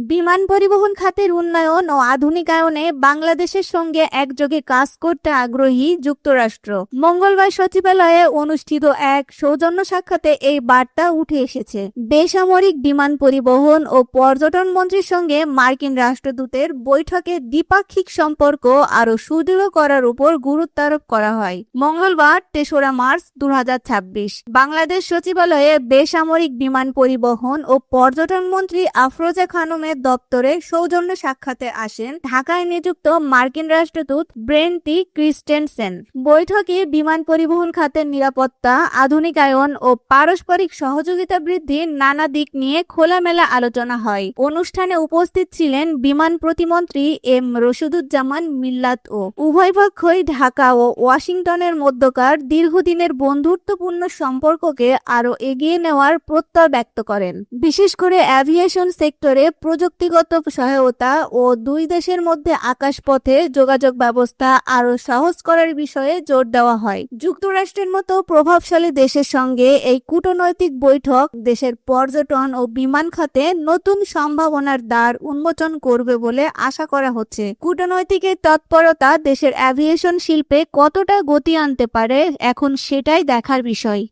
বিমান পরিবহন খাতের উন্নয়ন ও আধুনিকায়নে বাংলাদেশের সঙ্গে একযোগে কাজ করতে আগ্রহী যুক্তরাষ্ট্র। মঙ্গলবার সচিবালয়ে অনুষ্ঠিত এক সৌজন্য সাক্ষাতে এই বার্তা উঠে এসেছে। বেসামরিক বিমান পরিবহন ও পর্যটন মন্ত্রীর সঙ্গে মার্কিন রাষ্ট্রদূতের বৈঠকে দ্বিপাক্ষিক সম্পর্ক আরও সুদৃঢ় করার উপর গুরুত্ব আরোপ করা হয়। মঙ্গলবার ৩রা মার্চ ২০২৬ বাংলাদেশ সচিবালয়ে বেসামরিক বিমান পরিবহন ও পর্যটন মন্ত্রী আফরোজা খানমের দপ্তরে সৌজন্য সাক্ষাতে আসেন ঢাকায় নিযুক্ত মার্কিন রাষ্ট্রদূত ব্রেন টি ক্রিস্টেনসেন। বৈঠকে বিমান পরিবহন খাতের নিরাপত্তা, আধুনিকায়ন ও পারস্পরিক সহযোগিতা বৃদ্ধির নানা দিক নিয়ে খোলামেলা আলোচনা হয়। অনুষ্ঠানে উপস্থিত ছিলেন বিমান প্রতিমন্ত্রী এম রশিদুজ্জামান মিল্লাত ও উভয় পক্ষই ঢাকা ও ওয়াশিংটনের মধ্যকার দীর্ঘদিনের বন্ধুত্বপূর্ণ সম্পর্ককে আরও এগিয়ে নেওয়ার প্রত্যয় ব্যক্ত করেন। বিশেষ করে অ্যাভিয়েশন সেক্টরে প্রযুক্তিগত সহায়তা ও দুই দেশের মধ্যে আকাশপথে যোগাযোগ ব্যবস্থা আরও সহজ করার বিষয়ে জোর দেওয়া হয়। যুক্তরাষ্ট্রের মতো প্রভাবশালী দেশের সঙ্গে এই কূটনৈতিক বৈঠক দেশের পর্যটন ও বিমান খাতে নতুন সম্ভাবনার দ্বার উন্মোচন করবে বলে আশা করা হচ্ছে। কূটনৈতিক এই তৎপরতা দেশের অ্যাভিয়েশন শিল্পে কতটা গতি আনতে পারে এখন সেটাই দেখার বিষয়।